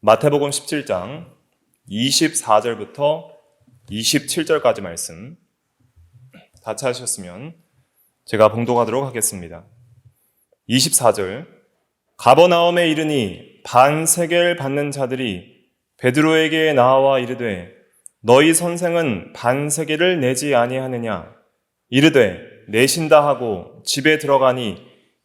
마태복음 17장 24절부터 27절까지 말씀 다 찾으셨으면 제가 봉독하도록 하겠습니다. 24절 가버나움에 이르니 반세겔 받는 자들이 베드로에게 나와 이르되 너희 선생은 반세겔을 내지 아니하느냐 이르되 내신다 하고 집에 들어가니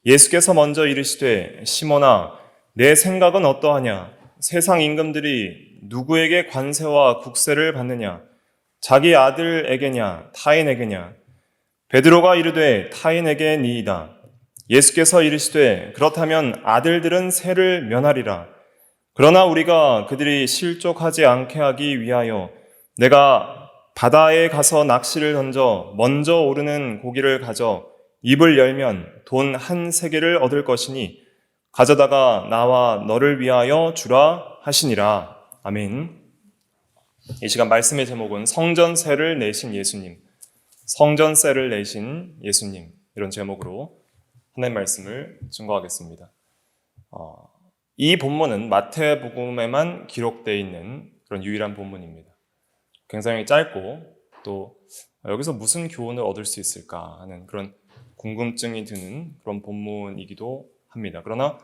예수께서 먼저 이르시되 시몬아 내 생각은 어떠하냐 세상 임금들이 누구에게 관세와 국세를 받느냐 자기 아들에게냐 타인에게냐 베드로가 이르되 타인에게니이다. 예수께서 이르시되 그렇다면 아들들은 세를 면하리라. 그러나 우리가 그들이 실족하지 않게 하기 위하여 내가 바다에 가서 낚시를 던져 먼저 오르는 고기를 가져 입을 열면 돈 1세겔을 얻을 것이니 가져다가 나와 너를 위하여 주라 하시니라. 아멘. 이 시간 말씀의 제목은 성전세를 내신 예수님, 성전세를 내신 예수님, 이런 제목으로 하나님 말씀을 증거하겠습니다. 이 본문은 마태복음에만 기록되어 있는 그런 유일한 본문입니다. 굉장히 짧고 또 여기서 무슨 교훈을 얻을 수 있을까 하는 그런 궁금증이 드는 그런 본문이기도 합니다. 그러나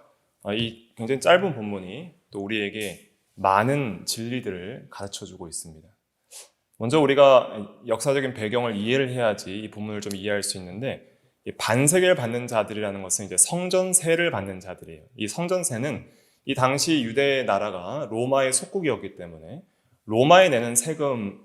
이 굉장히 짧은 본문이 또 우리에게 많은 진리들을 가르쳐주고 있습니다. 먼저 우리가 역사적인 배경을 이해를 해야지 이 본문을 좀 이해할 수 있는데 반세겔 받는 자들이라는 것은 이제 성전세를 받는 자들이에요. 이 성전세는 이 당시 유대 나라가 로마의 속국이었기 때문에 로마에 내는 세금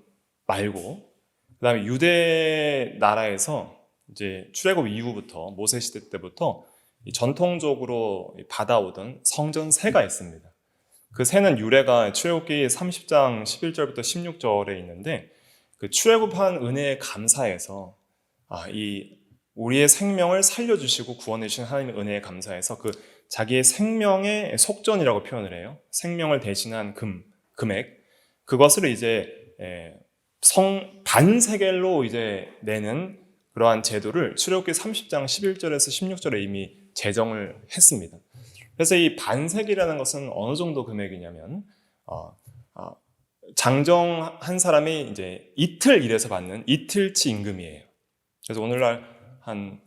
말고 그다음에 유대 나라에서 이제 출애굽 이후부터 모세 시대 때부터 전통적으로 받아오던 성전세가 있습니다. 그 세는 유래가 출애굽기 30장 11절부터 16절에 있는데 그 출애굽한 은혜에 감사해서 이 우리의 생명을 살려주시고 구원해 주신 하나님의 은혜에 감사해서 그 자기의 생명의 속전이라고 표현을 해요. 생명을 대신한 금액 그것을 이제 반세겔로 이제 내는 그러한 제도를 출애굽기 30장 11절에서 16절에 이미 제정을 했습니다. 그래서 이 반세겔이라는 것은 어느 정도 금액이냐면 장정한 사람이 이제 이틀 일해서 받는 이틀치 임금이에요. 그래서 오늘날 한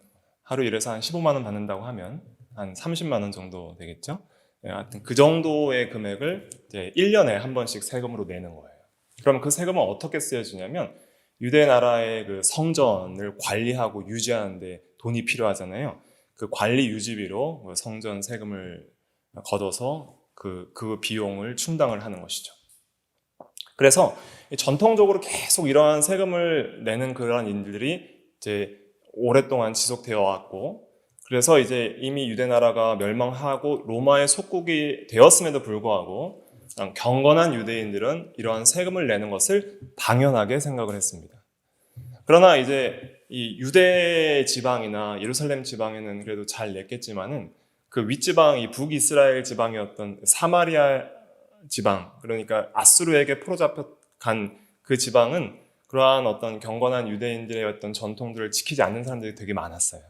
하루 일해서 한 15만 원 받는다고 하면 한 30만 원 정도 되겠죠. 하여튼 그 정도의 금액을 이제 1년에 한 번씩 세금으로 내는 거예요. 그럼 그 세금은 어떻게 쓰여지냐면 유대 나라의 그 성전을 관리하고 유지하는데 돈이 필요하잖아요. 그 관리 유지비로 성전 세금을 걷어서 그 비용을 충당을 하는 것이죠. 그래서 전통적으로 계속 이러한 세금을 내는 그러한 인들이 이제 오랫동안 지속되어 왔고, 그래서 이제 이미 유대 나라가 멸망하고 로마의 속국이 되었음에도 불구하고 경건한 유대인들은 이러한 세금을 내는 것을 당연하게 생각을 했습니다. 그러나 이제 이 유대 지방이나 예루살렘 지방에는 그래도 잘 냈겠지만은 그 윗지방, 이 북이스라엘 지방이었던 사마리아 지방, 그러니까 아수르에게 포로잡혀간 그 지방은 그러한 어떤 경건한 유대인들의 어떤 전통들을 지키지 않는 사람들이 되게 많았어요.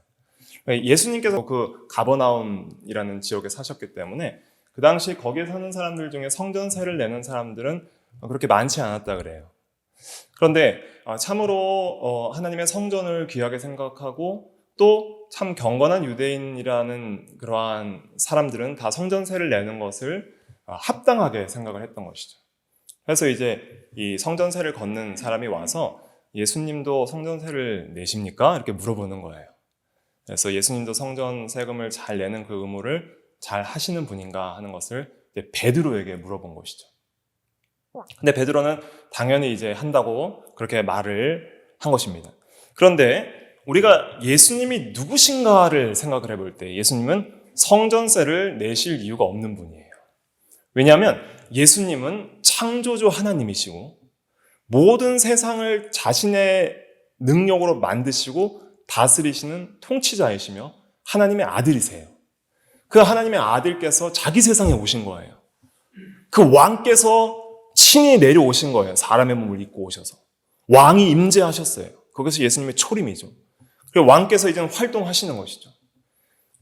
예수님께서 그 가버나움이라는 지역에 사셨기 때문에 그 당시 거기에 사는 사람들 중에 성전세를 내는 사람들은 그렇게 많지 않았다 그래요. 그런데 참으로 하나님의 성전을 귀하게 생각하고 또 참 경건한 유대인이라는 그러한 사람들은 다 성전세를 내는 것을 합당하게 생각을 했던 것이죠. 그래서 이제 이 성전세를 걷는 사람이 와서 예수님도 성전세를 내십니까? 이렇게 물어보는 거예요. 그래서 예수님도 성전 세금을 잘 내는 그 의무를 잘 하시는 분인가 하는 것을 이제 베드로에게 물어본 것이죠. 근데 베드로는 당연히 이제 한다고 그렇게 말을 한 것입니다. 그런데 우리가 예수님이 누구신가를 생각을 해볼 때 예수님은 성전세를 내실 이유가 없는 분이에요. 왜냐하면 예수님은 창조주 하나님이시고 모든 세상을 자신의 능력으로 만드시고 다스리시는 통치자이시며 하나님의 아들이세요. 그 하나님의 아들께서 자기 세상에 오신 거예요. 그 왕께서 친히 내려오신 거예요. 사람의 몸을 입고 오셔서. 왕이 임재하셨어요. 그것이 예수님의 초림이죠. 그리고 왕께서 이제는 활동하시는 것이죠.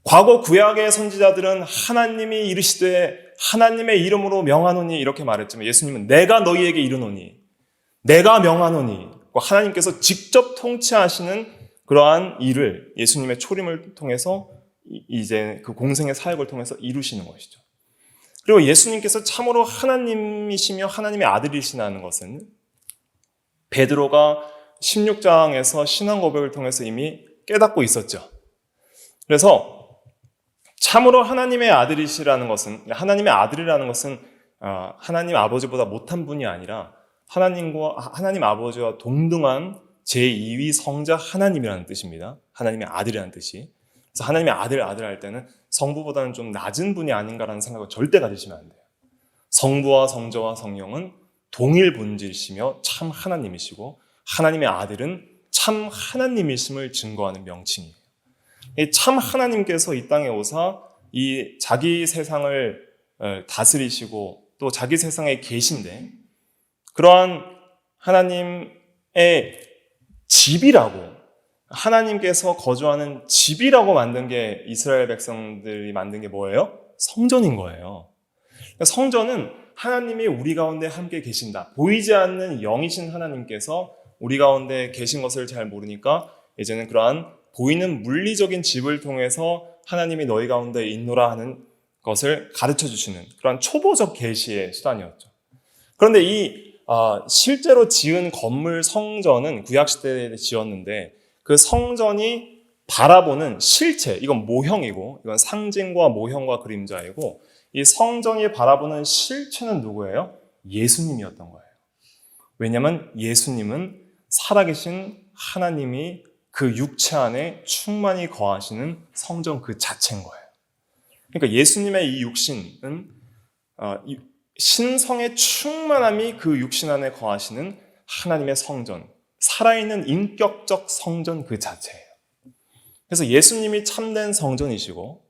과거 구약의 선지자들은 하나님이 이르시되 하나님의 이름으로 명하노니 이렇게 말했지만 예수님은 내가 너희에게 이르노니, 내가 명하노니, 하나님께서 직접 통치하시는 그러한 일을 예수님의 초림을 통해서 이제 그 공생의 사역을 통해서 이루시는 것이죠. 그리고 예수님께서 참으로 하나님이시며 하나님의 아들이시라는 것은 베드로가 16장에서 신앙 고백을 통해서 이미 깨닫고 있었죠. 그래서 참으로 하나님의 아들이시라는 것은, 하나님의 아들이라는 것은 하나님 아버지보다 못한 분이 아니라 하나님 아버지와 동등한 제2위 성자 하나님이라는 뜻입니다. 하나님의 아들이라는 뜻이. 그래서 하나님의 아들 할 때는 성부보다는 좀 낮은 분이 아닌가라는 생각을 절대 가지시면 안 돼요. 성부와 성자와 성령은 동일 본질이시며 참 하나님이시고, 하나님의 아들은 참 하나님이심을 증거하는 명칭이에요. 참 하나님께서 이 땅에 오사 이 자기 세상을 다스리시고 또 자기 세상에 계신데, 그러한 하나님의 집이라고, 하나님께서 거주하는 집이라고 만든 게, 이스라엘 백성들이 만든 게 뭐예요? 성전인 거예요. 성전은 하나님이 우리 가운데 함께 계신다, 보이지 않는 영이신 하나님께서 우리 가운데 계신 것을 잘 모르니까 이제는 그러한 보이는 물리적인 집을 통해서 하나님이 너희 가운데 있노라 하는 것을 가르쳐 주시는 그런 초보적 계시의 수단이었죠. 그런데 실제로 지은 건물 성전은 구약시대에 지었는데, 그 성전이 바라보는 실체, 이건 모형이고, 이건 상징과 모형과 그림자이고, 이 성전이 바라보는 실체는 누구예요? 예수님이었던 거예요. 왜냐하면 예수님은 살아계신 하나님이 그 육체 안에 충만히 거하시는 성전 그 자체인 거예요. 그러니까 예수님의 이 육신은 신성의 충만함이 그 육신 안에 거하시는 하나님의 성전, 살아있는 인격적 성전 그 자체예요. 그래서 예수님이 참된 성전이시고,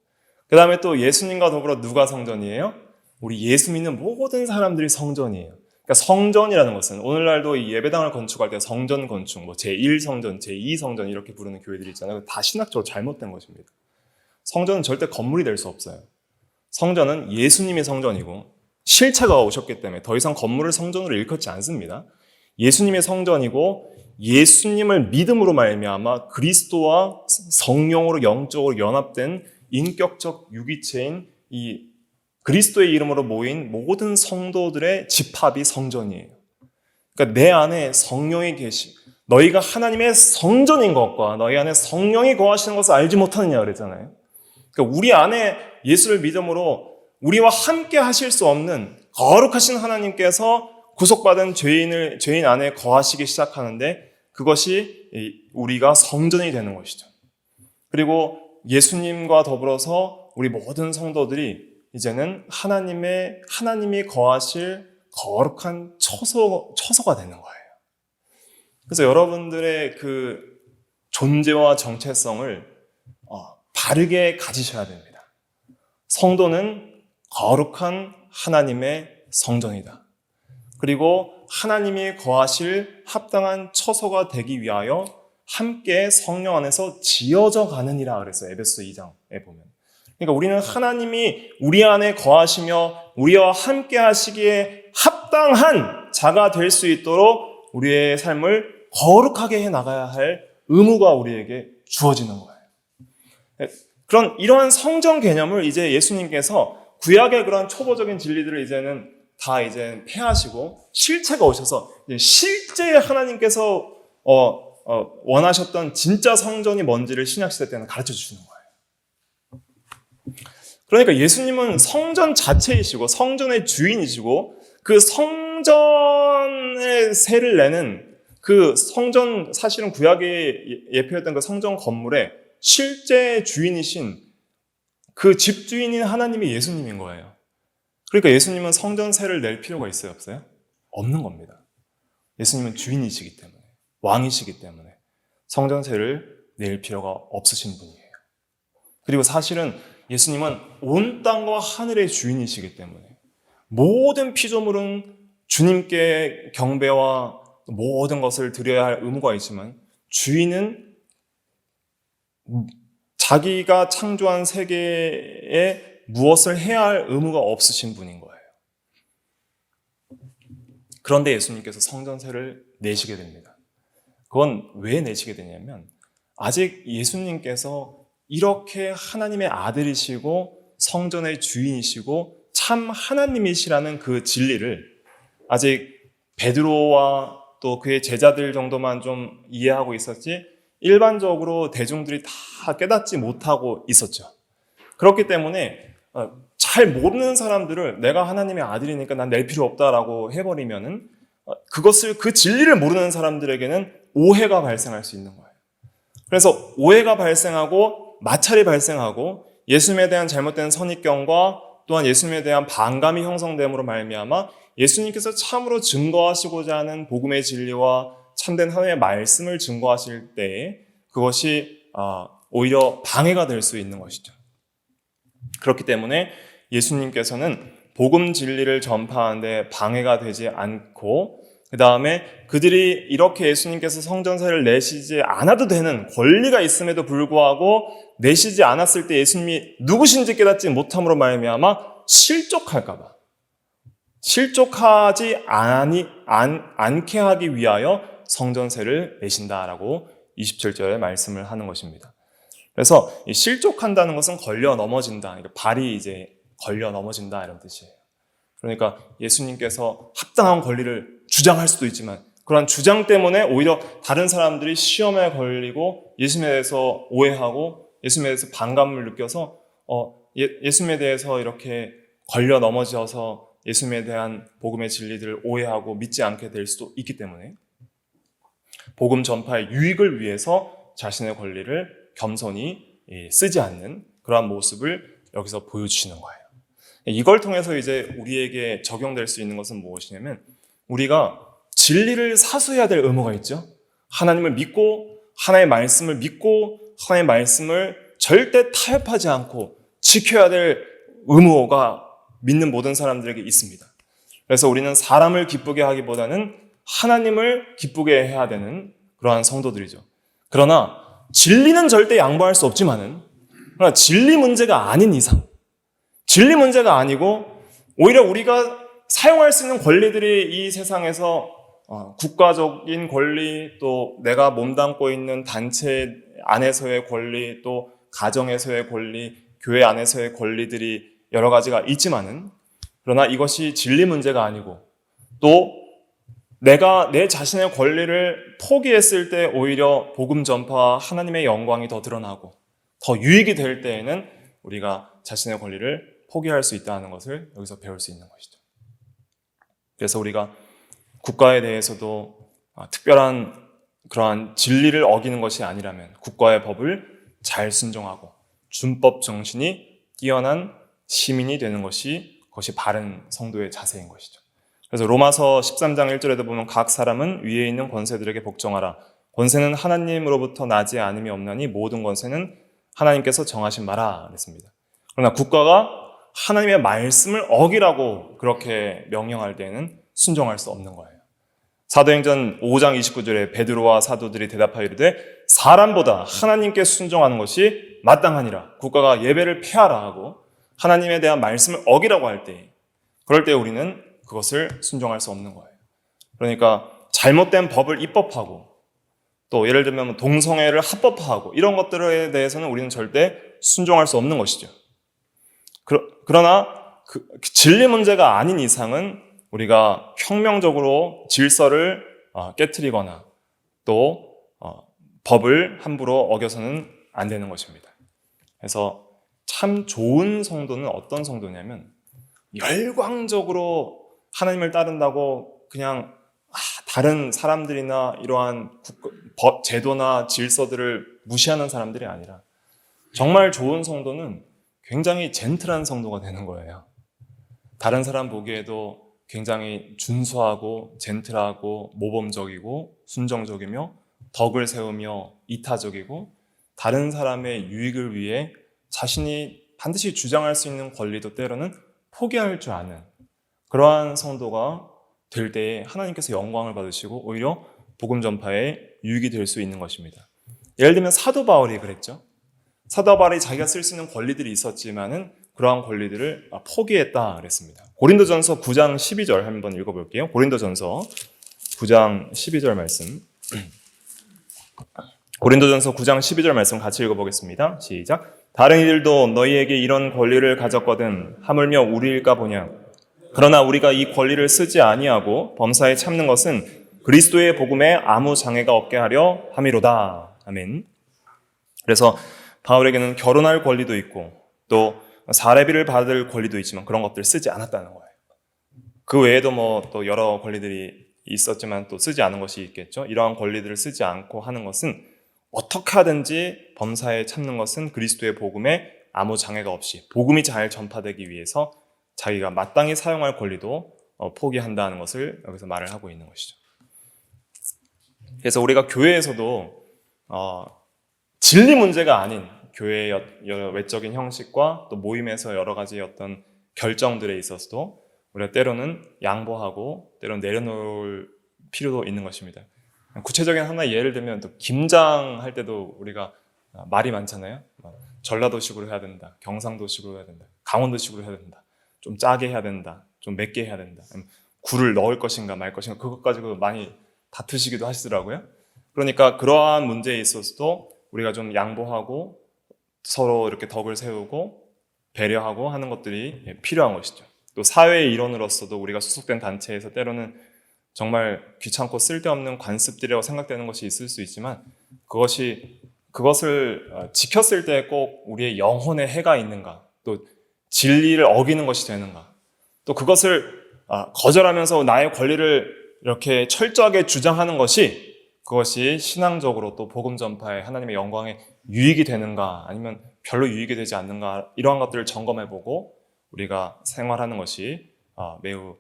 그 다음에 또 예수님과 더불어 누가 성전이에요? 우리 예수 믿는 모든 사람들이 성전이에요. 그러니까 성전이라는 것은 오늘날도 이 예배당을 건축할 때 성전 건축, 뭐 제1성전, 제2성전 이렇게 부르는 교회들이 있잖아요. 다 신학적으로 잘못된 것입니다. 성전은 절대 건물이 될 수 없어요. 성전은 예수님이 성전이고 실체가 오셨기 때문에 더 이상 건물을 성전으로 일컫지 않습니다. 예수님의 성전이고, 예수님을 믿음으로 말미암아 그리스도와 성령으로 영적으로 연합된 인격적 유기체인 이 그리스도의 이름으로 모인 모든 성도들의 집합이 성전이에요. 그러니까 내 안에 성령이 너희가 하나님의 성전인 것과 너희 안에 성령이 거하시는 것을 알지 못하느냐 그랬잖아요. 그러니까 우리 안에 예수를 믿음으로 우리와 함께 하실 수 없는 거룩하신 하나님께서 구속받은 죄인 안에 거하시기 시작하는데, 그것이 우리가 성전이 되는 것이죠. 그리고 예수님과 더불어서 우리 모든 성도들이 이제는 하나님이 거하실 거룩한 처소가 되는 거예요. 그래서 여러분들의 그 존재와 정체성을 바르게 가지셔야 됩니다. 성도는 거룩한 하나님의 성전이다. 그리고 하나님이 거하실 합당한 처소가 되기 위하여 함께 성령 안에서 지어져 가느니라 그랬어요. 에베소 2장에 보면. 그러니까 우리는 하나님이 우리 안에 거하시며 우리와 함께 하시기에 합당한 자가 될 수 있도록 우리의 삶을 거룩하게 해 나가야 할 의무가 우리에게 주어지는 거예요. 이러한 성전 개념을 이제 예수님께서 구약의 그런 초보적인 진리들을 이제는 다 이제 폐하시고 실체가 오셔서 이제 실제 하나님께서 원하셨던 진짜 성전이 뭔지를 신약시대 때는 가르쳐 주시는 거예요. 그러니까 예수님은 성전 자체이시고 성전의 주인이시고, 그 성전의 세를 내는 그 성전, 사실은 구약에 예표했던 그 성전 건물의 실제 주인이신 그 집주인인 하나님이 예수님인 거예요. 그러니까 예수님은 성전세를 낼 필요가 있어요, 없어요? 없는 겁니다. 예수님은 주인이시기 때문에, 왕이시기 때문에 성전세를 낼 필요가 없으신 분이에요. 그리고 사실은 예수님은 온 땅과 하늘의 주인이시기 때문에 모든 피조물은 주님께 경배와 모든 것을 드려야 할 의무가 있지만, 주인은 자기가 창조한 세계의 무엇을 해야 할 의무가 없으신 분인 거예요. 그런데 예수님께서 성전세를 내시게 됩니다. 그건 왜 내시게 되냐면 아직 예수님께서 이렇게 하나님의 아들이시고 성전의 주인이시고 참 하나님이시라는 그 진리를 아직 베드로와 또 그의 제자들 정도만 좀 이해하고 있었지 일반적으로 대중들이 다 깨닫지 못하고 있었죠. 그렇기 때문에 잘 모르는 사람들을 내가 하나님의 아들이니까 난 낼 필요 없다라고 해버리면은 그 진리를 모르는 사람들에게는 오해가 발생할 수 있는 거예요. 그래서 오해가 발생하고 마찰이 발생하고 예수님에 대한 잘못된 선입견과 또한 예수님에 대한 반감이 형성됨으로 말미암아 예수님께서 참으로 증거하시고자 하는 복음의 진리와 참된 하나님의 말씀을 증거하실 때에 그것이 오히려 방해가 될 수 있는 것이죠. 그렇기 때문에 예수님께서는 복음 진리를 전파하는데 방해가 되지 않고 그 다음에 그들이 이렇게 예수님께서 성전세를 내시지 않아도 되는 권리가 있음에도 불구하고 내시지 않았을 때 예수님이 누구신지 깨닫지 못함으로 말미암아 실족하지 않게 하기 위하여 성전세를 내신다라고 27절에 말씀을 하는 것입니다. 그래서 실족한다는 것은 걸려 넘어진다. 그러니까 발이 이제 걸려 넘어진다 이런 뜻이에요. 그러니까 예수님께서 합당한 권리를 주장할 수도 있지만 그런 주장 때문에 오히려 다른 사람들이 시험에 걸리고 예수님에 대해서 오해하고 예수님에 대해서 반감을 느껴서 예수님에 대해서 이렇게 걸려 넘어져서 예수님에 대한 복음의 진리들을 오해하고 믿지 않게 될 수도 있기 때문에 복음 전파의 유익을 위해서 자신의 권리를 겸손히 쓰지 않는 그러한 모습을 여기서 보여주시는 거예요. 이걸 통해서 이제 우리에게 적용될 수 있는 것은 무엇이냐면 우리가 진리를 사수해야 될 의무가 있죠. 하나님을 믿고 하나님의 말씀을 믿고 하나님의 말씀을 절대 타협하지 않고 지켜야 될 의무가 믿는 모든 사람들에게 있습니다. 그래서 우리는 사람을 기쁘게 하기보다는 하나님을 기쁘게 해야 되는 그러한 성도들이죠. 그러나 진리는 절대 양보할 수 없지만은 그러나 진리 문제가 아닌 이상 진리 문제가 아니고 오히려 우리가 사용할 수 있는 권리들이 이 세상에서 국가적인 권리 또 내가 몸담고 있는 단체 안에서의 권리 또 가정에서의 권리 교회 안에서의 권리들이 여러 가지가 있지만은 그러나 이것이 진리 문제가 아니고 또 내가 내 자신의 권리를 포기했을 때 오히려 복음 전파와 하나님의 영광이 더 드러나고 더 유익이 될 때에는 우리가 자신의 권리를 포기할 수 있다는 것을 여기서 배울 수 있는 것이죠. 그래서 우리가 국가에 대해서도 특별한 그러한 진리를 어기는 것이 아니라면 국가의 법을 잘 순종하고 준법 정신이 뛰어난 시민이 되는 것이 그것이 바른 성도의 자세인 것이죠. 그래서 로마서 13장 1절에도 보면 각 사람은 위에 있는 권세들에게 복종하라. 권세는 하나님으로부터 나지 않음이 없나니 모든 권세는 하나님께서 정하신 바라 그랬습니다. 그러나 국가가 하나님의 말씀을 어기라고 그렇게 명령할 때에는 순종할 수 없는 거예요. 사도행전 5장 29절에 베드로와 사도들이 대답하여 이르되 사람보다 하나님께 순종하는 것이 마땅하니라. 국가가 예배를 폐하라 하고 하나님에 대한 말씀을 어기라고 할 때 그럴 때 우리는 그것을 순종할 수 없는 거예요. 그러니까 잘못된 법을 입법하고 또 예를 들면 동성애를 합법화하고 이런 것들에 대해서는 우리는 절대 순종할 수 없는 것이죠. 그러나 그 진리 문제가 아닌 이상은 우리가 혁명적으로 질서를 깨트리거나 또 법을 함부로 어겨서는 안 되는 것입니다. 그래서 참 좋은 성도는 어떤 성도냐면 열광적으로 하나님을 따른다고 그냥 다른 사람들이나 이러한 법, 제도나 질서들을 무시하는 사람들이 아니라 정말 좋은 성도는 굉장히 젠틀한 성도가 되는 거예요. 다른 사람 보기에도 굉장히 준수하고 젠틀하고 모범적이고 순정적이며 덕을 세우며 이타적이고 다른 사람의 유익을 위해 자신이 반드시 주장할 수 있는 권리도 때로는 포기할 줄 아는 그러한 성도가 될 때에 하나님께서 영광을 받으시고 오히려 복음 전파에 유익이 될 수 있는 것입니다. 예를 들면 사도 바울이 그랬죠. 사도 바울이 자기가 쓸 수 있는 권리들이 있었지만은 그러한 권리들을 포기했다 그랬습니다. 고린도전서 9장 12절 한번 읽어볼게요. 고린도전서 9장 12절 말씀. 고린도전서 9장 12절 말씀 같이 읽어보겠습니다. 시작. 다른 이들도 너희에게 이런 권리를 가졌거든 하물며 우리일까 보냐. 그러나 우리가 이 권리를 쓰지 아니하고 범사에 참는 것은 그리스도의 복음에 아무 장애가 없게 하려 함이로다. 아멘. 그래서 바울에게는 결혼할 권리도 있고 또 사례비를 받을 권리도 있지만 그런 것들을 쓰지 않았다는 거예요. 그 외에도 또 여러 권리들이 있었지만 또 쓰지 않은 것이 있겠죠. 이러한 권리들을 쓰지 않고 하는 것은 어떻게 하든지 범사에 참는 것은 그리스도의 복음에 아무 장애가 없이 복음이 잘 전파되기 위해서 자기가 마땅히 사용할 권리도 포기한다는 것을 여기서 말을 하고 있는 것이죠. 그래서 우리가 교회에서도 진리 문제가 아닌 교회의 여러 외적인 형식과 또 모임에서 여러 가지 어떤 결정들에 있어서도 우리가 때로는 양보하고 때로는 내려놓을 필요도 있는 것입니다. 구체적인 하나의 예를 들면 또 김장할 때도 우리가 말이 많잖아요. 전라도식으로 해야 된다, 경상도식으로 해야 된다, 강원도식으로 해야 된다, 좀 짜게 해야 된다, 좀 맵게 해야 된다, 굴을 넣을 것인가 말 것인가 그것 가지고 많이 다투시기도 하시더라고요. 그러니까 그러한 문제에 있어서도 우리가 좀 양보하고 서로 이렇게 덕을 세우고 배려하고 하는 것들이 필요한 것이죠. 또 사회의 일원으로서도 우리가 소속된 단체에서 때로는 정말 귀찮고 쓸데없는 관습들이라고 생각되는 것이 있을 수 있지만 그것을 지켰을 때 꼭 우리의 영혼에 해가 있는가, 또 진리를 어기는 것이 되는가, 또 그것을 거절하면서 나의 권리를 이렇게 철저하게 주장하는 것이 그것이 신앙적으로 또 복음 전파에 하나님의 영광에 유익이 되는가 아니면 별로 유익이 되지 않는가, 이러한 것들을 점검해보고 우리가 생활하는 것이 매우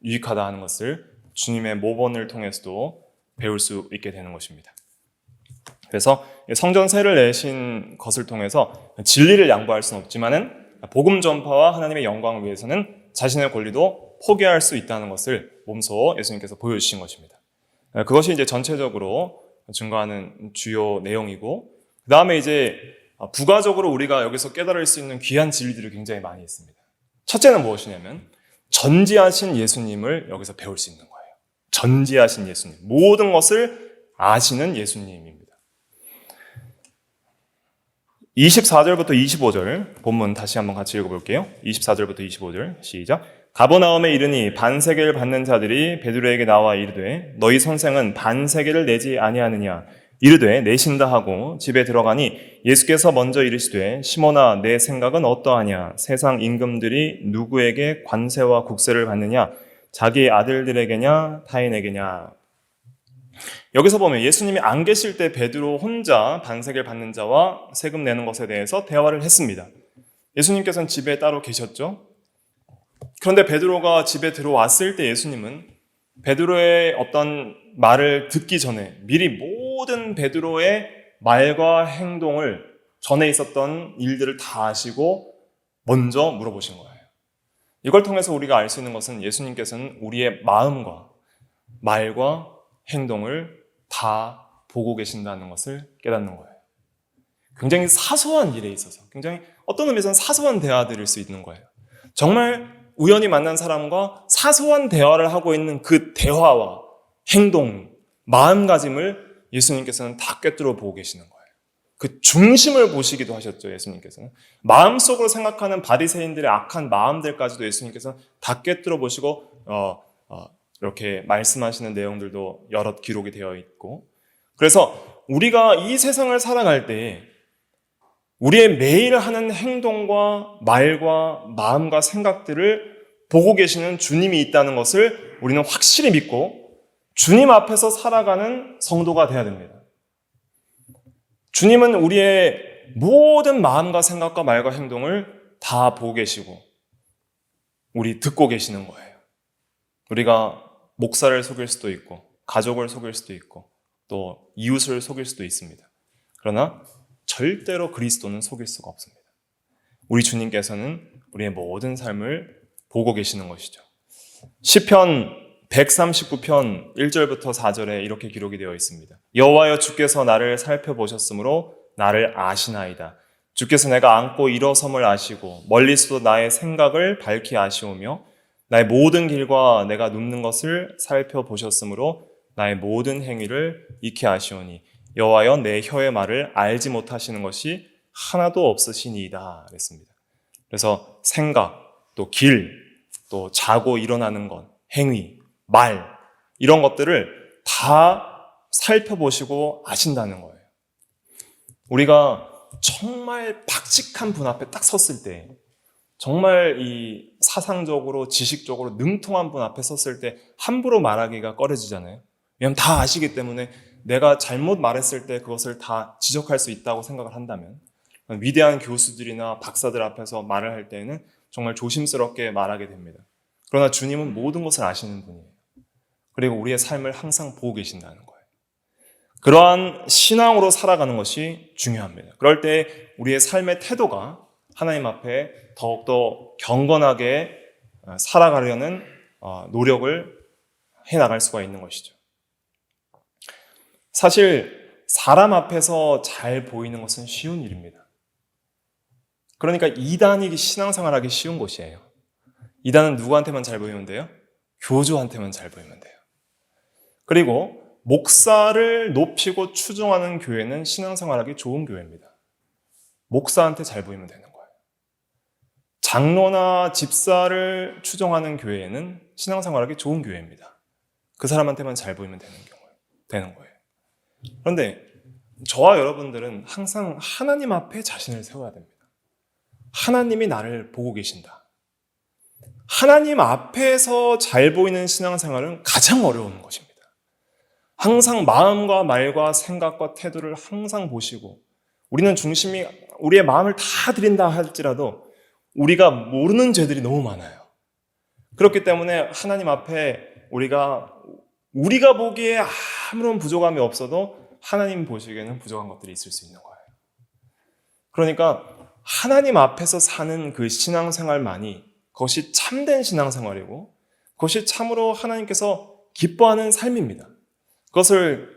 유익하다 하는 것을 주님의 모본을 통해서도 배울 수 있게 되는 것입니다. 그래서 성전세를 내신 것을 통해서 진리를 양보할 수는 없지만은 복음 전파와 하나님의 영광을 위해서는 자신의 권리도 포기할 수 있다는 것을 몸소 예수님께서 보여주신 것입니다. 그것이 이제 전체적으로 증거하는 주요 내용이고, 그 다음에 이제 부가적으로 우리가 여기서 깨달을 수 있는 귀한 진리들이 굉장히 많이 있습니다. 첫째는 무엇이냐면 전지하신 예수님을 여기서 배울 수 있는 거예요. 전지하신 예수님, 모든 것을 아시는 예수님입니다. 24절부터 25절 본문 다시 한번 같이 읽어볼게요. 24절부터 25절 시작. 가버나움에 이르니 반세계를 받는 자들이 베드로에게 나와 이르되 너희 선생은 반세계를 내지 아니하느냐. 이르되 내신다 하고 집에 들어가니 예수께서 먼저 이르시되 시몬아 내 생각은 어떠하냐. 세상 임금들이 누구에게 관세와 국세를 받느냐. 자기 아들들에게냐 타인에게냐. 여기서 보면 예수님이 안 계실 때 베드로 혼자 반세계를 받는 자와 세금 내는 것에 대해서 대화를 했습니다. 예수님께서는 집에 따로 계셨죠. 그런데 베드로가 집에 들어왔을 때 예수님은 베드로의 어떤 말을 듣기 전에 미리 모든 베드로의 말과 행동을 전에 있었던 일들을 다 아시고 먼저 물어보신 거예요. 이걸 통해서 우리가 알 수 있는 것은 예수님께서는 우리의 마음과 말과 행동을 다 보고 계신다는 것을 깨닫는 거예요. 굉장히 사소한 일에 있어서 굉장히 어떤 의미에서는 사소한 대화들일 수 있는 거예요. 정말 우연히 만난 사람과 사소한 대화를 하고 있는 그 대화와 행동, 마음가짐을 예수님께서는 다 꿰뚫어 보고 계시는 거예요. 그 중심을 보시기도 하셨죠, 예수님께서는. 마음속으로 생각하는 바리새인들의 악한 마음들까지도 예수님께서는 다 꿰뚫어 보시고 이렇게 말씀하시는 내용들도 여러 기록이 되어 있고, 그래서 우리가 이 세상을 살아갈 때 우리의 매일 하는 행동과 말과 마음과 생각들을 보고 계시는 주님이 있다는 것을 우리는 확실히 믿고 주님 앞에서 살아가는 성도가 되어야 됩니다. 주님은 우리의 모든 마음과 생각과 말과 행동을 다 보고 계시고 우리 듣고 계시는 거예요. 우리가 목사를 속일 수도 있고 가족을 속일 수도 있고 또 이웃을 속일 수도 있습니다. 그러나 절대로 그리스도는 속일 수가 없습니다. 우리 주님께서는 우리의 모든 삶을 보고 계시는 것이죠. 시편 139편 1절부터 4절에 이렇게 기록이 되어 있습니다. 여호와여 주께서 나를 살펴보셨으므로 나를 아시나이다. 주께서 내가 앉고 일어섬을 아시고 멀리서도 나의 생각을 밝히 아시오며 나의 모든 길과 내가 눕는 것을 살펴보셨으므로 나의 모든 행위를 익히 아시오니 여호와여 내 혀의 말을 알지 못하시는 것이 하나도 없으시니이다 그랬습니다. 그래서 생각, 또 길, 또 자고 일어나는 것, 행위, 말 이런 것들을 다 살펴보시고 아신다는 거예요. 우리가 정말 박직한 분 앞에 딱 섰을 때, 정말 이 사상적으로 지식적으로 능통한 분 앞에 섰을 때 함부로 말하기가 꺼려지잖아요. 왜냐하면 다 아시기 때문에 내가 잘못 말했을 때 그것을 다 지적할 수 있다고 생각을 한다면, 위대한 교수들이나 박사들 앞에서 말을 할 때에는 정말 조심스럽게 말하게 됩니다. 그러나 주님은 모든 것을 아시는 분이에요. 그리고 우리의 삶을 항상 보고 계신다는 거예요. 그러한 신앙으로 살아가는 것이 중요합니다. 그럴 때 우리의 삶의 태도가 하나님 앞에 더욱더 경건하게 살아가려는 노력을 해나갈 수가 있는 것이죠. 사실 사람 앞에서 잘 보이는 것은 쉬운 일입니다. 그러니까 이단이 신앙생활하기 쉬운 곳이에요. 이단은 누구한테만 잘 보이면 돼요? 교주한테만 잘 보이면 돼요. 그리고 목사를 높이고 추종하는 교회는 신앙생활하기 좋은 교회입니다. 목사한테 잘 보이면 되는 거예요. 장로나 집사를 추종하는 교회는 신앙생활하기 좋은 교회입니다. 그 사람한테만 잘 보이면 되는 거예요. 그런데 저와 여러분들은 항상 하나님 앞에 자신을 세워야 됩니다. 하나님이 나를 보고 계신다. 하나님 앞에서 잘 보이는 신앙생활은 가장 어려운 것입니다. 항상 마음과 말과 생각과 태도를 항상 보시고, 우리는 중심이 우리의 마음을 다 드린다 할지라도 우리가 모르는 죄들이 너무 많아요. 그렇기 때문에 하나님 앞에 우리가 보기에 아무런 부족함이 없어도 하나님 보시기에는 부족한 것들이 있을 수 있는 거예요. 그러니까 하나님 앞에서 사는 그 신앙생활만이 그것이 참된 신앙생활이고 그것이 참으로 하나님께서 기뻐하는 삶입니다. 그것을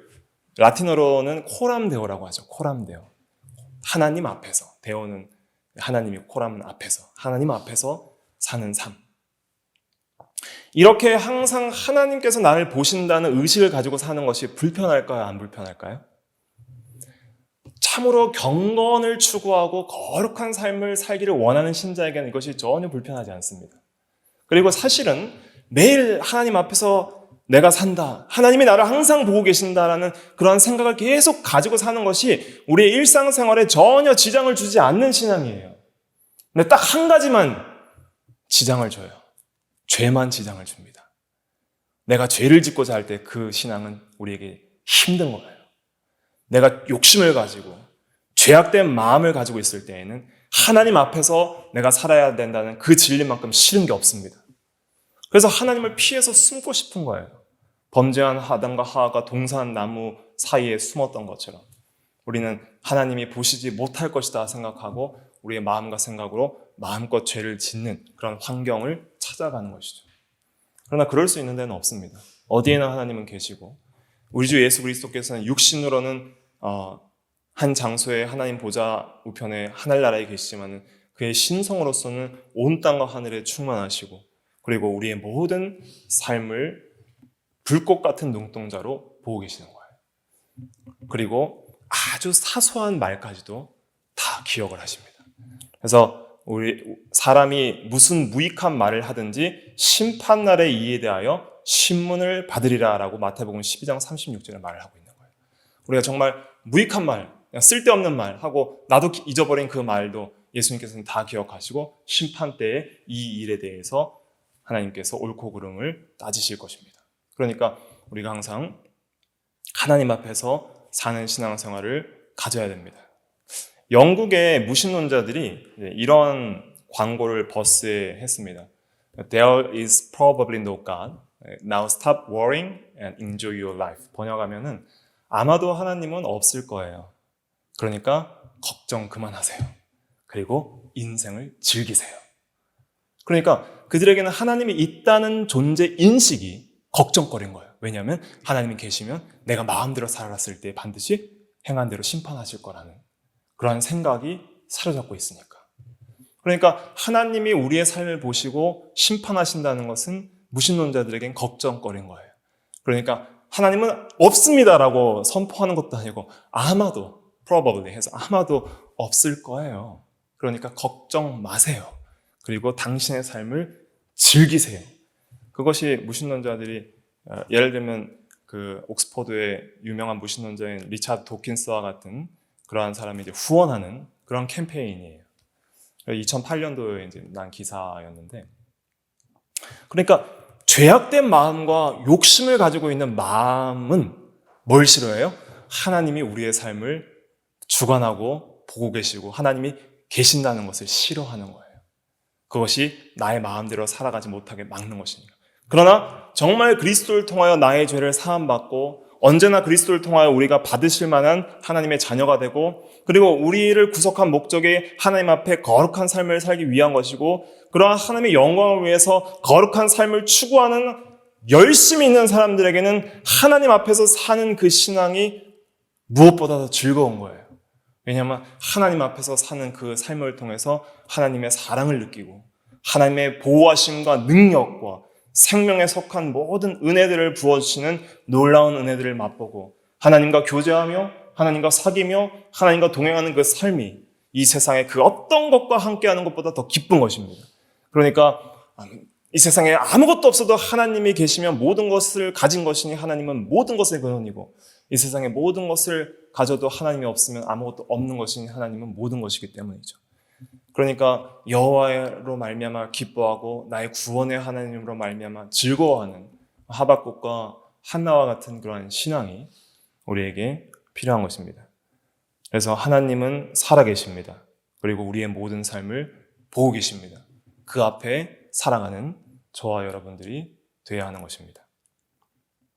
라틴어로는 코람데오라고 하죠. 코람데오. 하나님 앞에서, 데오는 하나님이, 코람은 앞에서, 하나님 앞에서 사는 삶. 이렇게 항상 하나님께서 나를 보신다는 의식을 가지고 사는 것이 불편할까요? 안 불편할까요? 참으로 경건을 추구하고 거룩한 삶을 살기를 원하는 신자에게는 이것이 전혀 불편하지 않습니다. 그리고 사실은 매일 하나님 앞에서 내가 산다, 하나님이 나를 항상 보고 계신다라는 그런 생각을 계속 가지고 사는 것이 우리의 일상생활에 전혀 지장을 주지 않는 신앙이에요. 근데 딱 한 가지만 지장을 줘요. 죄만 지장을 줍니다. 내가 죄를 짓고 살 때 그 신앙은 우리에게 힘든 거예요. 내가 욕심을 가지고 죄악된 마음을 가지고 있을 때에는 하나님 앞에서 내가 살아야 된다는 그 진리만큼 싫은 게 없습니다. 그래서 하나님을 피해서 숨고 싶은 거예요. 범죄한 아담과 하와가 동산 나무 사이에 숨었던 것처럼 우리는 하나님이 보시지 못할 것이다 생각하고 우리의 마음과 생각으로 마음껏 죄를 짓는 그런 환경을 찾아가는 것이죠. 그러나 그럴 수 있는 데는 없습니다. 어디에나 하나님은 계시고 우리 주 예수 그리스도께서는 육신으로는 한 장소에 하나님 보좌 우편에 하늘나라에 계시지만 그의 신성으로서는 온 땅과 하늘에 충만하시고 그리고 우리의 모든 삶을 불꽃 같은 눈동자로 보고 계시는 거예요. 그리고 아주 사소한 말까지도 다 기억을 하십니다. 그래서 우리 사람이 무슨 무익한 말을 하든지 심판날에 이에 대하여 신문을 받으리라 라고 마태복음 12장 36절에 말을 하고 있는 거예요. 우리가 정말 무익한 말, 그냥 쓸데없는 말 하고 나도 잊어버린 그 말도 예수님께서는 다 기억하시고 심판 때에 이 일에 대해서 하나님께서 옳고 그름을 따지실 것입니다. 그러니까 우리가 항상 하나님 앞에서 사는 신앙생활을 가져야 됩니다. 영국의 무신론자들이 이런 광고를 버스에 했습니다. There is probably no God. Now stop worrying and enjoy your life. 번역하면은 아마도 하나님은 없을 거예요. 그러니까 걱정 그만하세요. 그리고 인생을 즐기세요. 그러니까 그들에게는 하나님이 있다는 존재 인식이 걱정거리인 거예요. 왜냐하면 하나님이 계시면 내가 마음대로 살았을 때 반드시 행한 대로 심판하실 거라는 그러한 생각이 사로잡고 있으니까. 그러니까 하나님이 우리의 삶을 보시고 심판하신다는 것은 무신론자들에겐 걱정거리인 거예요. 그러니까 하나님은 없습니다라고 선포하는 것도 아니고 아마도 probably 해서 아마도 없을 거예요. 그러니까 걱정 마세요. 그리고 당신의 삶을 즐기세요. 그것이 무신론자들이 예를 들면 그 옥스퍼드의 유명한 무신론자인 리차드 도킨스와 같은 그러한 사람이 이제 후원하는 그런 캠페인이에요. 2008년도에 이제 난 기사였는데, 그러니까 죄악된 마음과 욕심을 가지고 있는 마음은 뭘 싫어해요? 하나님이 우리의 삶을 주관하고 보고 계시고 하나님이 계신다는 것을 싫어하는 거예요. 그것이 나의 마음대로 살아가지 못하게 막는 것이니까. 그러나 정말 그리스도를 통하여 나의 죄를 사함받고 언제나 그리스도를 통하여 우리가 받으실 만한 하나님의 자녀가 되고, 그리고 우리를 구속한 목적이 하나님 앞에 거룩한 삶을 살기 위한 것이고, 그러한 하나님의 영광을 위해서 거룩한 삶을 추구하는 열심히 있는 사람들에게는 하나님 앞에서 사는 그 신앙이 무엇보다도 즐거운 거예요. 왜냐하면 하나님 앞에서 사는 그 삶을 통해서 하나님의 사랑을 느끼고 하나님의 보호하심과 능력과 생명에 속한 모든 은혜들을 부어주시는 놀라운 은혜들을 맛보고 하나님과 교제하며 하나님과 사귀며 하나님과 동행하는 그 삶이 이 세상의 그 어떤 것과 함께하는 것보다 더 기쁜 것입니다. 그러니까 이 세상에 아무것도 없어도 하나님이 계시면 모든 것을 가진 것이니 하나님은 모든 것의 근원이고, 이 세상에 모든 것을 가져도 하나님이 없으면 아무것도 없는 것이니 하나님은 모든 것이기 때문이죠. 그러니까 여호와로 말미암아 기뻐하고 나의 구원의 하나님으로 말미암아 즐거워하는 하박국과 한나와 같은 그러한 신앙이 우리에게 필요한 것입니다. 그래서 하나님은 살아계십니다. 그리고 우리의 모든 삶을 보고 계십니다. 그 앞에 살아가는 저와 여러분들이 되어야 하는 것입니다.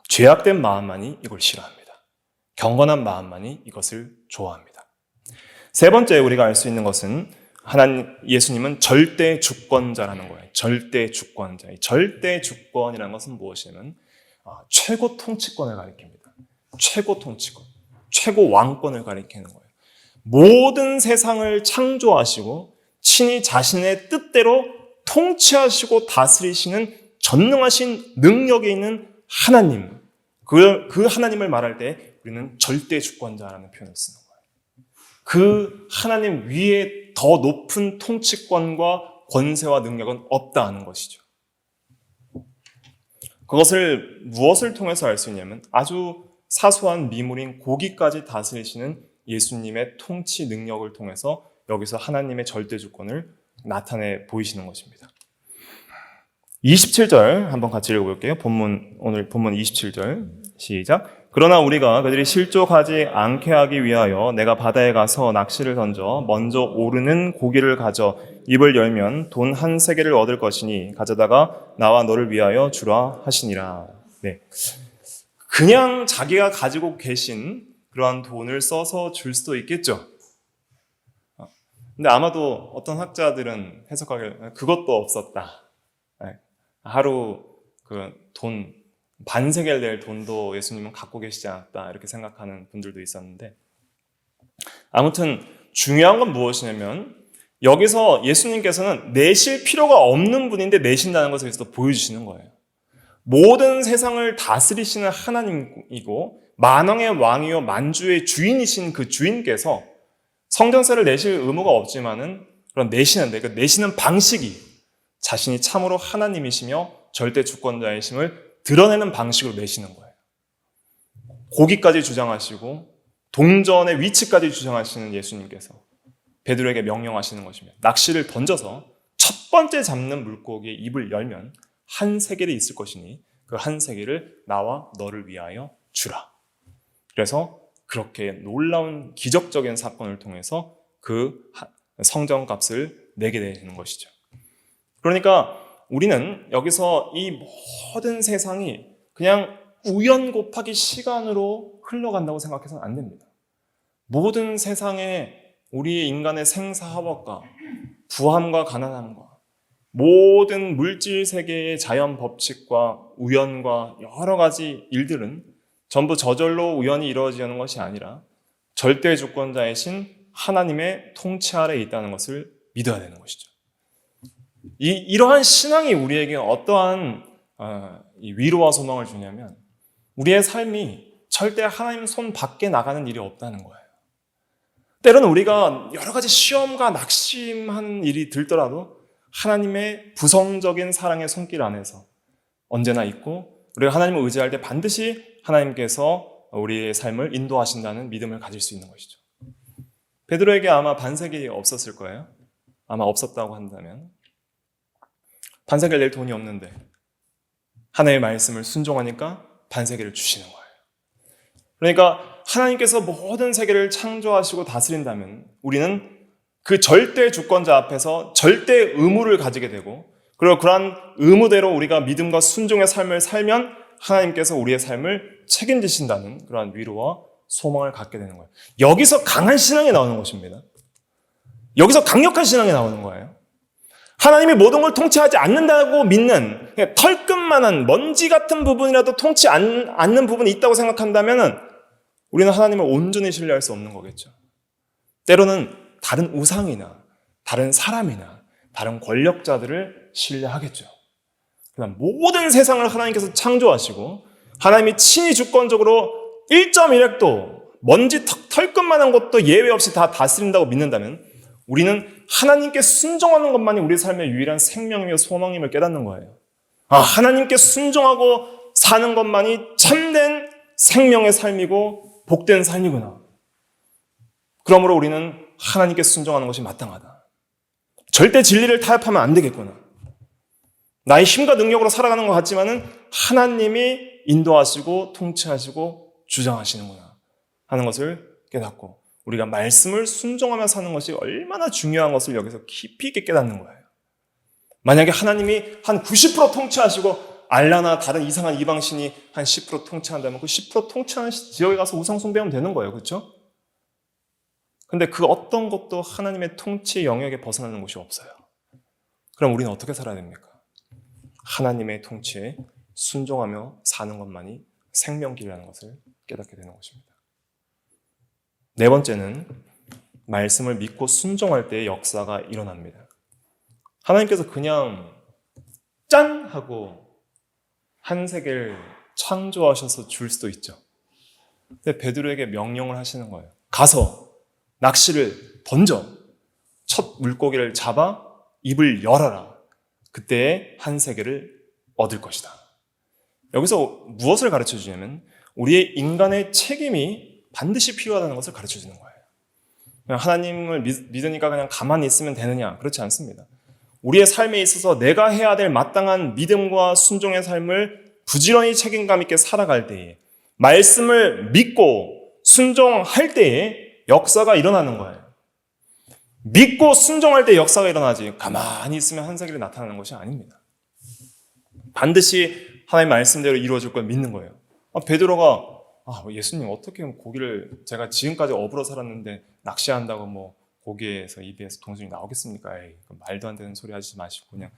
죄악된 마음만이 이걸 싫어합니다. 경건한 마음만이 이것을 좋아합니다. 세 번째 우리가 알 수 있는 것은 예수님은 절대 주권자라는 거예요. 절대 주권자. 절대 주권이라는 것은 무엇이냐면 최고 통치권을 가리킵니다. 최고 통치권, 최고 왕권을 가리키는 거예요. 모든 세상을 창조하시고 친히 자신의 뜻대로 통치하시고 다스리시는 전능하신 능력이 있는 하나님, 그 하나님을 말할 때 우리는 절대 주권자라는 표현을 쓰는 거예요. 그 하나님 위에 더 높은 통치권과 권세와 능력은 없다 하는 것이죠. 그것을 무엇을 통해서 알 수 있냐면 아주 사소한 미물인 고기까지 다스리시는 예수님의 통치 능력을 통해서 여기서 하나님의 절대 주권을 나타내 보이시는 것입니다. 27절 한번 같이 읽어볼게요. 오늘 본문 27절 시작. 그러나 우리가 그들이 실족하지 않게 하기 위하여 내가 바다에 가서 낚시를 던져 먼저 오르는 고기를 가져 입을 열면 돈 한 세겔을 얻을 것이니 가져다가 나와 너를 위하여 주라 하시니라. 네. 그냥 자기가 가지고 계신 그러한 돈을 써서 줄 수도 있겠죠. 근데 아마도 어떤 학자들은 해석하기를 그것도 없었다. 하루 그 돈 반세겔 낼 돈도 예수님은 갖고 계시지 않았다, 이렇게 생각하는 분들도 있었는데, 아무튼 중요한 건 무엇이냐면 여기서 예수님께서는 내실 필요가 없는 분인데 내신다는 것을 여기서 보여주시는 거예요. 모든 세상을 다스리시는 하나님이고 만왕의 왕이요 만주의 주인이신 그 주인께서 성전세를 내실 의무가 없지만은 그런 내시는데 그 내시는 방식이 자신이 참으로 하나님이시며 절대 주권자이심을 드러내는 방식으로 내시는 거예요. 고기까지 주장하시고 동전의 위치까지 주장하시는 예수님께서 베드로에게 명령하시는 것입니다. 낚시를 던져서 첫 번째 잡는 물고기의 입을 열면 한 세겔이 있을 것이니 그 한 세겔을 나와 너를 위하여 주라. 그래서 그렇게 놀라운 기적적인 사건을 통해서 그 성전값을 내게 되는 것이죠. 그러니까 우리는 여기서 이 모든 세상이 그냥 우연 곱하기 시간으로 흘러간다고 생각해서는 안 됩니다. 모든 세상에 우리 인간의 생사화복과 부함과 가난함과 모든 물질 세계의 자연 법칙과 우연과 여러 가지 일들은 전부 저절로 우연히 이루어지는 것이 아니라 절대 주권자이신 하나님의 통치 아래에 있다는 것을 믿어야 되는 것이죠. 이러한 신앙이 우리에게 어떠한 이 위로와 소망을 주냐면 우리의 삶이 절대 하나님 손 밖에 나가는 일이 없다는 거예요. 때로는 우리가 여러 가지 시험과 낙심한 일이 들더라도 하나님의 부성적인 사랑의 손길 안에서 언제나 있고 우리가 하나님을 의지할 때 반드시 하나님께서 우리의 삶을 인도하신다는 믿음을 가질 수 있는 것이죠. 베드로에게 아마 반세기 없었을 거예요. 아마 없었다고 한다면 반세기를 낼 돈이 없는데 하나님의 말씀을 순종하니까 반세기를 주시는 거예요. 그러니까 하나님께서 모든 세계를 창조하시고 다스린다면 우리는 그 절대 주권자 앞에서 절대 의무를 가지게 되고 그리고 그러한 의무대로 우리가 믿음과 순종의 삶을 살면 하나님께서 우리의 삶을 책임지신다는 그러한 위로와 소망을 갖게 되는 거예요. 여기서 강한 신앙이 나오는 것입니다. 여기서 강력한 신앙이 나오는 거예요. 하나님이 모든 걸 통치하지 않는다고 믿는 털끝만한 먼지 같은 부분이라도 통치 않는 부분이 있다고 생각한다면 우리는 하나님을 온전히 신뢰할 수 없는 거겠죠. 때로는 다른 우상이나 다른 사람이나 다른 권력자들을 신뢰하겠죠. 그러나 모든 세상을 하나님께서 창조하시고 하나님이 친히 주권적으로 1.1획도 먼지 털끝만한 것도 예외 없이 다 다스린다고 믿는다면 우리는 하나님께 순종하는 것만이 우리 삶의 유일한 생명이며 소망임을 깨닫는 거예요. 하나님께 순종하고 사는 것만이 참된 생명의 삶이고 복된 삶이구나. 그러므로 우리는 하나님께 순종하는 것이 마땅하다. 절대 진리를 타협하면 안 되겠구나. 나의 힘과 능력으로 살아가는 것 같지만은 하나님이 인도하시고 통치하시고 주장하시는구나 하는 것을 깨닫고 우리가 말씀을 순종하며 사는 것이 얼마나 중요한 것을 여기서 깊이 있게 깨닫는 거예요. 만약에 하나님이 한 90% 통치하시고 알라나 다른 이상한 이방신이 한 10% 통치한다면 그 10% 통치하는 지역에 가서 우상 숭배하면 되는 거예요. 그렇죠? 근데 그 어떤 것도 하나님의 통치 영역에 벗어나는 곳이 없어요. 그럼 우리는 어떻게 살아야 됩니까? 하나님의 통치에 순종하며 사는 것만이 생명길이라는 것을 깨닫게 되는 것입니다. 네 번째는 말씀을 믿고 순종할 때의 역사가 일어납니다. 하나님께서 그냥 짠! 하고 한 세계를 창조하셔서 줄 수도 있죠. 근데 베드로에게 명령을 하시는 거예요. 가서 낚시를 던져 첫 물고기를 잡아 입을 열어라. 그때 한 세계를 얻을 것이다. 여기서 무엇을 가르쳐 주냐면 우리의 인간의 책임이 반드시 필요하다는 것을 가르쳐 주는 거예요. 그냥 하나님을 믿으니까 그냥 가만히 있으면 되느냐? 그렇지 않습니다. 우리의 삶에 있어서 내가 해야 될 마땅한 믿음과 순종의 삶을 부지런히 책임감 있게 살아갈 때에 말씀을 믿고 순종할 때에 역사가 일어나는 거예요. 믿고 순종할 때 역사가 일어나지 가만히 있으면 한 세계를 나타나는 것이 아닙니다. 반드시 하나님의 말씀대로 이루어질 걸 믿는 거예요. 베드로가 예수님 어떻게 고기를 제가 지금까지 어부로 살았는데 낚시한다고 고기에서 입에서 동전이 나오겠습니까? 말도 안 되는 소리 하지 마시고 그냥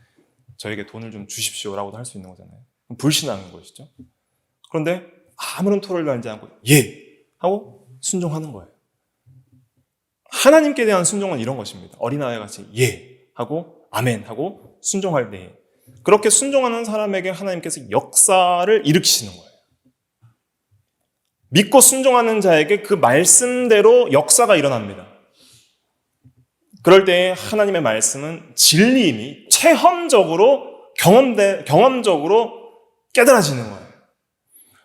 저에게 돈을 좀 주십시오라고도 할 수 있는 거잖아요. 불신하는 것이죠. 그런데 아무런 토를 달지 않고 예! 하고 순종하는 거예요. 하나님께 대한 순종은 이런 것입니다. 어린아이 같이 예! 하고 아멘! 하고 순종할 때 그렇게 순종하는 사람에게 하나님께서 역사를 일으키시는 거예요. 믿고 순종하는 자에게 그 말씀대로 역사가 일어납니다. 그럴 때 하나님의 말씀은 진리임이 체험적으로 경험적으로 깨달아지는 거예요.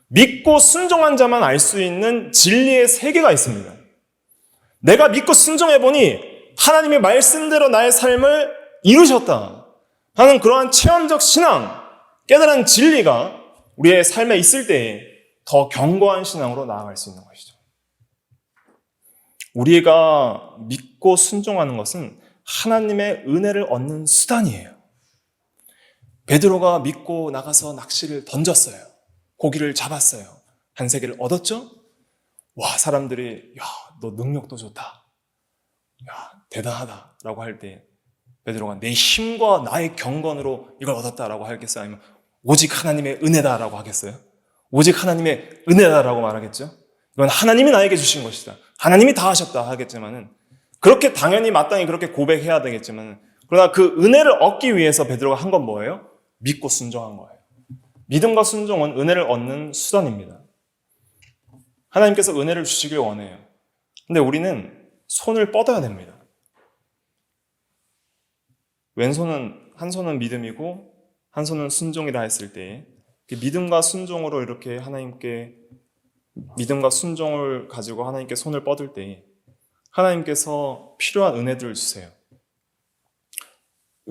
믿고 순종한 자만 알 수 있는 진리의 세계가 있습니다. 내가 믿고 순종해보니 하나님의 말씀대로 나의 삶을 이루셨다 하는 그러한 체험적 신앙, 깨달은 진리가 우리의 삶에 있을 때에 더 견고한 신앙으로 나아갈 수 있는 것이죠. 우리가 믿고 순종하는 것은 하나님의 은혜를 얻는 수단이에요. 베드로가 믿고 나가서 낚시를 던졌어요. 고기를 잡았어요. 한 세계를 얻었죠? 와, 사람들이 너 능력도 좋다. 대단하다 라고 할 때 베드로가 내 힘과 나의 경건으로 이걸 얻었다라고 하겠어요? 아니면 오직 하나님의 은혜다라고 하겠어요? 오직 하나님의 은혜다라고 말하겠죠? 이건 하나님이 나에게 주신 것이다. 하나님이 다 하셨다 하겠지만은 그렇게 당연히 마땅히 그렇게 고백해야 되겠지만, 그러나 그 은혜를 얻기 위해서 베드로가 한 건 뭐예요? 믿고 순종한 거예요. 믿음과 순종은 은혜를 얻는 수단입니다. 하나님께서 은혜를 주시길 원해요. 근데 우리는 손을 뻗어야 됩니다. 왼손은, 한 손은 믿음이고 한 손은 순종이라 했을 때, 믿음과 순종으로 이렇게 하나님께, 믿음과 순종을 가지고 하나님께 손을 뻗을 때 하나님께서 필요한 은혜들을 주세요.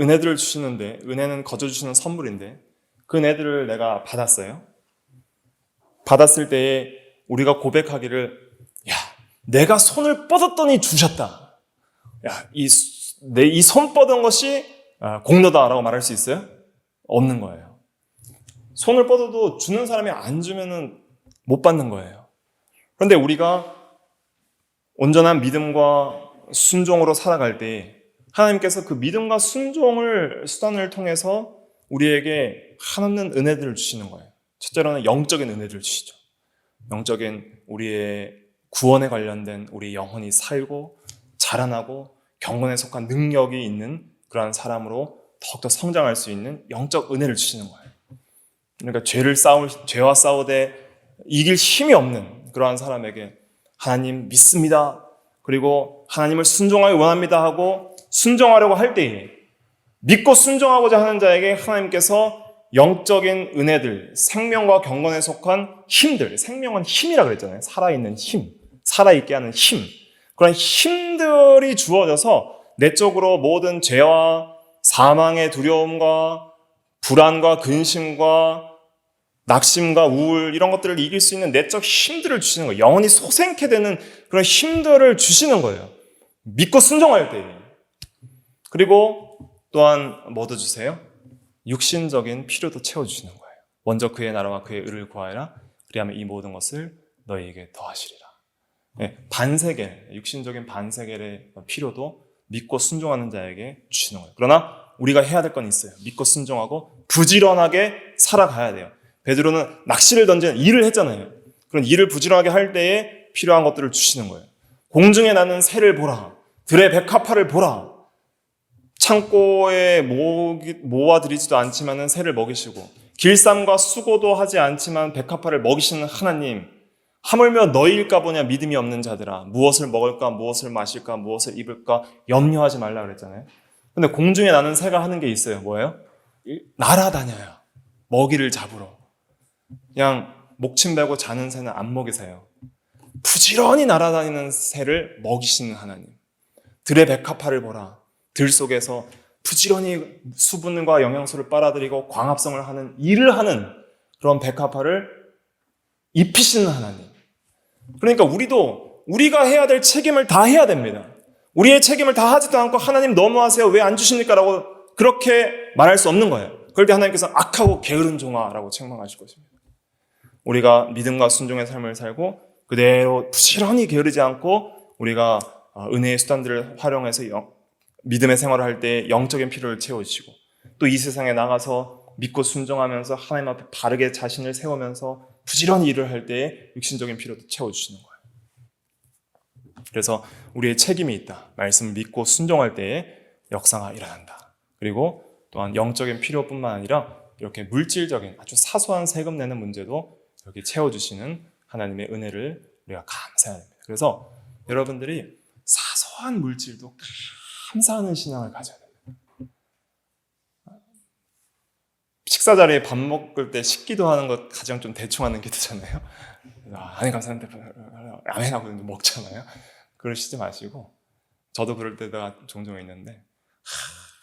은혜들을 주시는데, 은혜는 거저 주시는 선물인데 그 은혜들을 내가 받았어요. 받았을 때에 우리가 고백하기를, 야, 내가 손을 뻗었더니 주셨다. 야, 이 손 뻗은 것이 공로다라고 말할 수 있어요? 없는 거예요. 손을 뻗어도 주는 사람이 안 주면은 못 받는 거예요. 그런데 우리가 온전한 믿음과 순종으로 살아갈 때 하나님께서 그 믿음과 순종을 수단을 통해서 우리에게 한없는 은혜들을 주시는 거예요. 첫째로는 영적인 은혜들을 주시죠. 영적인 우리의 구원에 관련된 우리 영혼이 살고 자라나고 경건에 속한 능력이 있는 그러한 사람으로 더욱더 성장할 수 있는 영적 은혜를 주시는 거예요. 그러니까 죄와 싸우되 이길 힘이 없는 그러한 사람에게 하나님 믿습니다. 그리고 하나님을 순종하기 원합니다 하고 순종하려고 할 때에, 믿고 순종하고자 하는 자에게 하나님께서 영적인 은혜들, 생명과 경건에 속한 힘들, 생명은 힘이라 그랬잖아요. 살아있는 힘, 살아있게 하는 힘, 그런 힘들이 주어져서 내적으로 모든 죄와 사망의 두려움과 불안과 근심과 낙심과 우울, 이런 것들을 이길 수 있는 내적 힘들을 주시는 거예요. 영혼이 소생케 되는 그런 힘들을 주시는 거예요. 믿고 순종할 때. 그리고 또한 뭐도 주세요? 육신적인 필요도 채워주시는 거예요. 먼저 그의 나라와 그의 의를 구하여라. 그리하면 이 모든 것을 너희에게 더하시리라. 네, 반세겔, 육신적인 반세겔의 필요도 믿고 순종하는 자에게 주시는 거예요. 그러나 우리가 해야 될 건 있어요. 믿고 순종하고 부지런하게 살아가야 돼요. 베드로는 낚시를 던지는 일을 했잖아요. 그런 일을 부지런하게 할 때에 필요한 것들을 주시는 거예요. 공중에 나는 새를 보라. 들의 백합화를 보라. 창고에 모아들이지도 않지만 새를 먹이시고, 길쌈과 수고도 하지 않지만 백합화를 먹이시는 하나님, 하물며 너희일까 보냐 믿음이 없는 자들아. 무엇을 먹을까, 무엇을 마실까, 무엇을 입을까 염려하지 말라 그랬잖아요. 근데 공중에 나는 새가 하는 게 있어요. 뭐예요? 날아다녀요. 먹이를 잡으러. 그냥 목침 베고 자는 새는 안 먹이세요. 부지런히 날아다니는 새를 먹이시는 하나님. 들의 백합화를 보라. 들 속에서 부지런히 수분과 영양소를 빨아들이고 광합성을 하는 일을 하는 그런 백합화를 입히시는 하나님. 그러니까 우리가 해야 될 책임을 다 해야 됩니다. 우리의 책임을 다 하지도 않고 하나님 너무하세요. 왜 안 주십니까? 라고 그렇게 말할 수 없는 거예요. 그럴 때 하나님께서 악하고 게으른 종아라고 책망하실 것입니다. 우리가 믿음과 순종의 삶을 살고 그대로 부지런히 게으르지 않고 우리가 은혜의 수단들을 활용해서 믿음의 생활을 할 때 영적인 필요를 채워주시고, 또 이 세상에 나가서 믿고 순종하면서 하나님 앞에 바르게 자신을 세우면서 부지런히 일을 할 때에 육신적인 필요도 채워주시는 거예요. 그래서 우리의 책임이 있다. 말씀을 믿고 순종할 때에 역사가 일어난다. 그리고 또한 영적인 필요뿐만 아니라 이렇게 물질적인 아주 사소한 세금 내는 문제도 이렇게 채워주시는 하나님의 은혜를 우리가 감사해야 됩니다. 그래서 여러분들이 사소한 물질도 감사하는 신앙을 가져야 됩니다. 식사 자리에 밥 먹을 때 식기도 하는 것 가장 좀 대충 하는 기도잖아요. 아니 감사합니다. 아멘 하고 먹잖아요. 그러시지 마시고, 저도 그럴 때가 종종 있는데,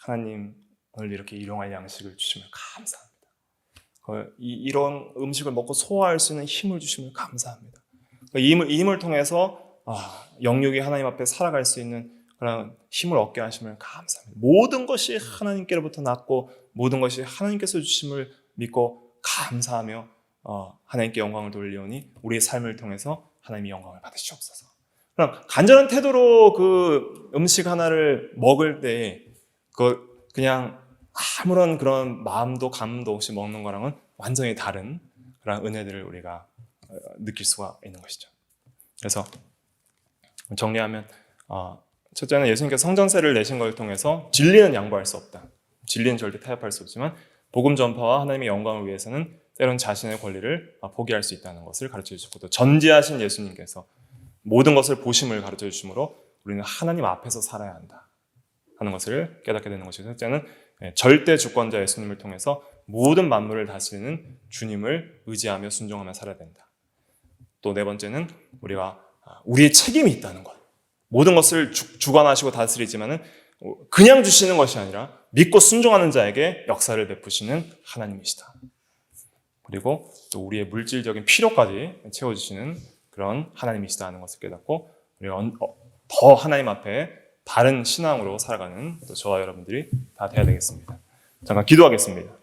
하나님 오늘 이렇게 일용할 양식을 주시면 감사합니다. 이런 음식을 먹고 소화할 수 있는 힘을 주시면 감사합니다. 이 힘을 통해서 영육이 하나님 앞에 살아갈 수 있는 그런 힘을 얻게 하시면 감사합니다. 모든 것이 하나님께로부터 났고 모든 것이 하나님께서 주심을 믿고 감사하며 하나님께 영광을 돌리오니 우리의 삶을 통해서 하나님의 영광을 받으시옵소서. 그럼 간절한 태도로 그 음식 하나를 먹을 때 그냥 아무런 그런 마음도 감도 없이 먹는 거랑은 완전히 다른 그런 은혜들을 우리가 느낄 수가 있는 것이죠. 그래서 정리하면 첫째는 예수님께서 성전세를 내신 걸 통해서 진리는 양보할 수 없다. 진리는 절대 타협할 수 없지만 복음 전파와 하나님의 영광을 위해서는 때론 자신의 권리를 포기할 수 있다는 것을 가르쳐 주셨고, 또 전지하신 예수님께서 모든 것을 보심을 가르쳐 주심으로 우리는 하나님 앞에서 살아야 한다 하는 것을 깨닫게 되는 것이고, 셋째는 절대 주권자 예수님을 통해서 모든 만물을 다스리는 주님을 의지하며 순종하며 살아야 된다. 또 네 번째는 우리가 우리의 책임이 있다는 것. 모든 것을 주관하시고 다스리지만은 그냥 주시는 것이 아니라 믿고 순종하는 자에게 역사를 베푸시는 하나님이시다. 그리고 또 우리의 물질적인 필요까지 채워주시는 그런 하나님이시다 하는 것을 깨닫고, 우리가 더 하나님 앞에 바른 신앙으로 살아가는 또 저와 여러분들이 다 되어야 되겠습니다. 잠깐 기도하겠습니다.